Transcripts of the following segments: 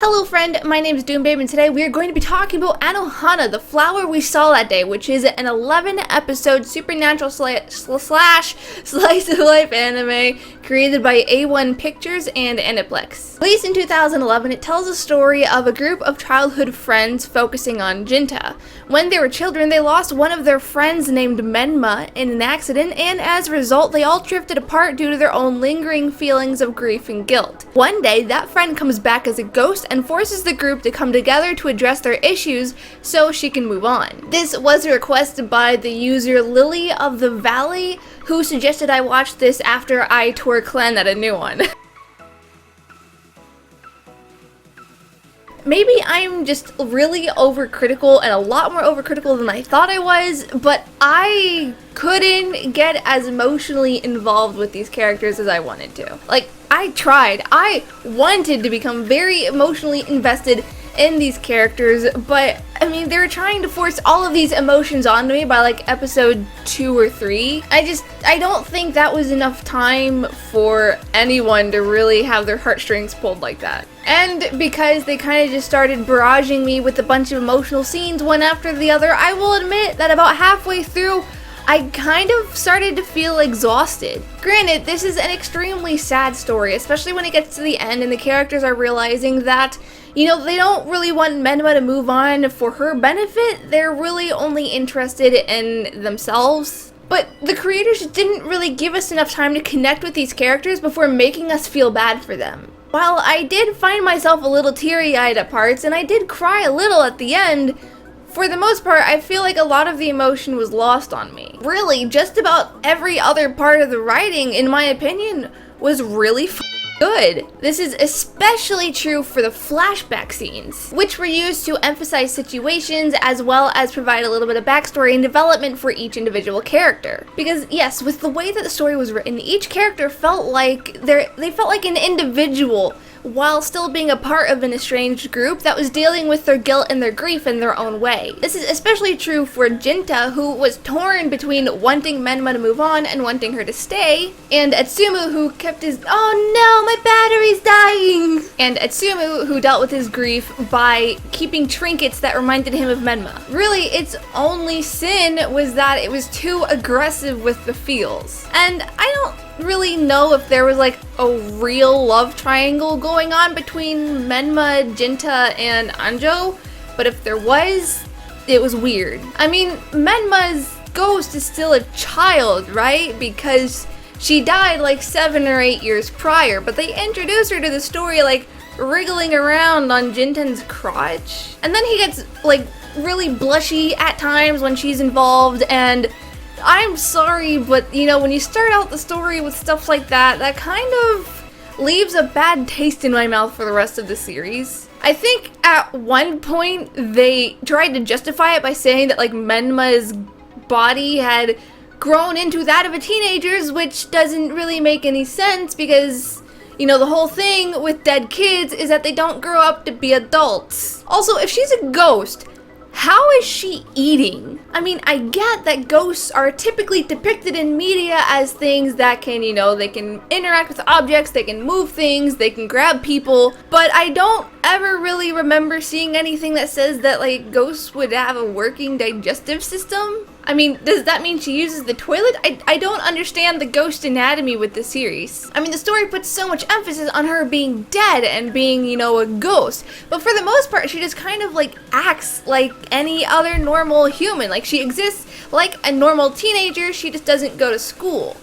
Hello friend, my name is Doombabe and today we are going to be talking about AnoHana, the flower we saw that day, which is an 11 episode supernatural slash slice of life anime created by A-1 Pictures and Aniplex. Released in 2011, it tells a story of a group of childhood friends focusing on Jinta. When they were children, they lost one of their friends named Menma in an accident, and as a result, they all drifted apart due to their own lingering feelings of grief and guilt. One day, that friend comes back as a ghost and forces the group to come together to address their issues so she can move on. This was requested by the user Lily of the Valley, who suggested I watch this after I tore Clan at a new one. Maybe I'm just really overcritical and a lot more overcritical than I thought I was, but I couldn't get as emotionally involved with these characters as I wanted to. Like, I tried. I wanted to become very emotionally invested in these characters, but I mean, they were trying to force all of these emotions onto me by like episode 2 or 3. I don't think that was enough time for anyone to really have their heartstrings pulled like that. And because they kind of just started barraging me with a bunch of emotional scenes one after the other, I will admit that about halfway through, I kind of started to feel exhausted. Granted, this is an extremely sad story, especially when it gets to the end and the characters are realizing that, you know, they don't really want Menma to move on for her benefit. They're really only interested in themselves. But the creators didn't really give us enough time to connect with these characters before making us feel bad for them. While I did find myself a little teary-eyed at parts, and I did cry a little at the end, for the most part, I feel like a lot of the emotion was lost on me. Really, just about every other part of the writing, in my opinion, was really good. This is especially true for the flashback scenes, which were used to emphasize situations as well as provide a little bit of backstory and development for each individual character. Because yes, with the way that the story was written, each character felt like they felt like an individual while still being a part of an estranged group that was dealing with their guilt and their grief in their own way. This is especially true for Jinta, who was torn between wanting Menma to move on and wanting her to stay, and Etsumu, who kept his "oh no, my battery's dying!" and Etsumu, who dealt with his grief by keeping trinkets that reminded him of Menma. Really, its only sin was that it was too aggressive with the feels. And I don't really know if there was like a real love triangle going on between Menma, Jinta, and Anjo, but if there was, it was weird. I mean, Menma's ghost is still a child, right? Because she died like 7 or 8 years prior, but they introduced her to the story like wriggling around on Jinten's crotch. And then he gets like really blushy at times when she's involved, and I'm sorry, but you know, when you start out the story with stuff like that, that kind of leaves a bad taste in my mouth for the rest of the series. I think at one point they tried to justify it by saying that like Menma's body had grown into that of a teenager's, which doesn't really make any sense because, you know, the whole thing with dead kids is that they don't grow up to be adults. Also, if she's a ghost, how is she eating? I mean, I get that ghosts are typically depicted in media as things that can, you know, they can interact with objects, they can move things, they can grab people, but I don't ever really remember seeing anything that says that, like, ghosts would have a working digestive system. I mean, does that mean she uses the toilet? I don't understand the ghost anatomy with the series. I mean, the story puts so much emphasis on her being dead and being, you know, a ghost, but for the most part, she just kind of, like, acts like any other normal human. Like, she exists like a normal teenager, she just doesn't go to school.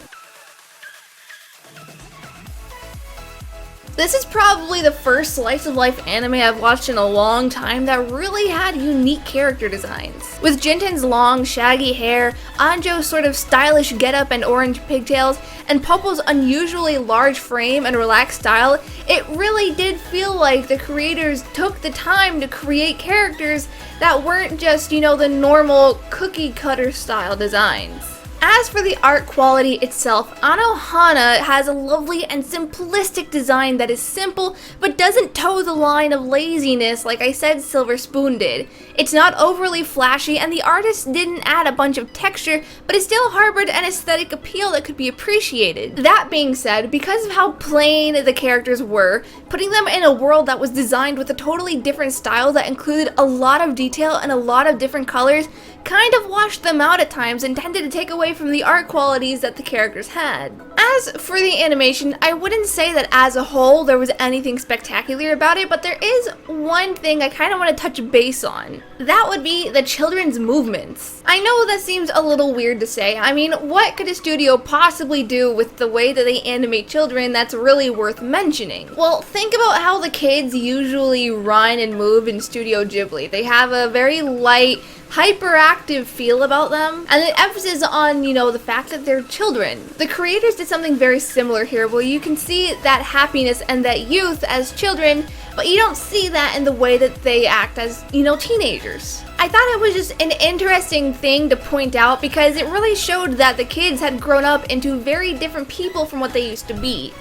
This is probably the first slice of life anime I've watched in a long time that really had unique character designs. With Jinten's long, shaggy hair, Anjo's sort of stylish getup and orange pigtails, and Popo's unusually large frame and relaxed style, it really did feel like the creators took the time to create characters that weren't just, you know, the normal cookie cutter style designs. As for the art quality itself, AnoHana has a lovely and simplistic design that is simple but doesn't toe the line of laziness like I said Silver Spoon did. It's not overly flashy and the artist didn't add a bunch of texture, but it still harbored an aesthetic appeal that could be appreciated. That being said, because of how plain the characters were, putting them in a world that was designed with a totally different style that included a lot of detail and a lot of different colors kind of washed them out at times and tended to take away from the art qualities that the characters had. As for the animation, I wouldn't say that as a whole there was anything spectacular about it, but there is one thing I kind of want to touch base on. That would be the children's movements. I know that seems a little weird to say. I mean, what could a studio possibly do with the way that they animate children that's really worth mentioning? Well, think about how the kids usually run and move in Studio Ghibli. They have a very light, hyperactive feel about them, and an emphasis on, the fact that they're children. The creators did something very similar here, where you can see that happiness and that youth as children, but you don't see that in the way that they act as, teenagers. I thought it was just an interesting thing to point out because it really showed that the kids had grown up into very different people from what they used to be.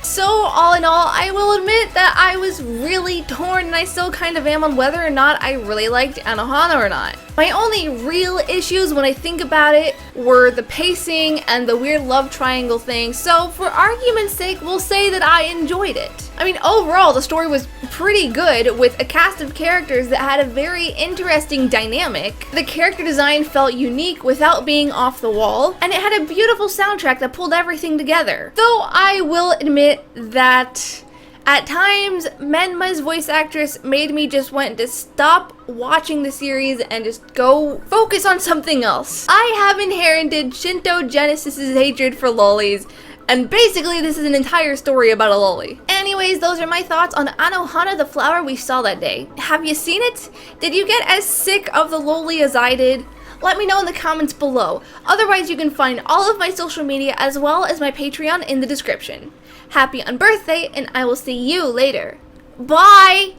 So, all in all, I will admit that I was really torn, and I still kind of am on whether or not I really liked AnoHana or not. My only real issues when I think about it were the pacing and the weird love triangle thing, so for argument's sake, we'll say that I enjoyed it. I mean, overall, the story was pretty good, with a cast of characters that had a very interesting dynamic. The character design felt unique without being off the wall, and it had a beautiful soundtrack that pulled everything together. Though I will admit that at times, Menma's voice actress made me just want to stop watching the series and just go focus on something else. I have inherited Shinto Genesis's hatred for lolis, and basically this is an entire story about a loli. Anyways, those are my thoughts on AnoHana, the flower we saw that day. Have you seen it? Did you get as sick of the loli as I did? Let me know in the comments below. Otherwise, you can find all of my social media as well as my Patreon in the description. Happy unbirthday, and I will see you later. Bye!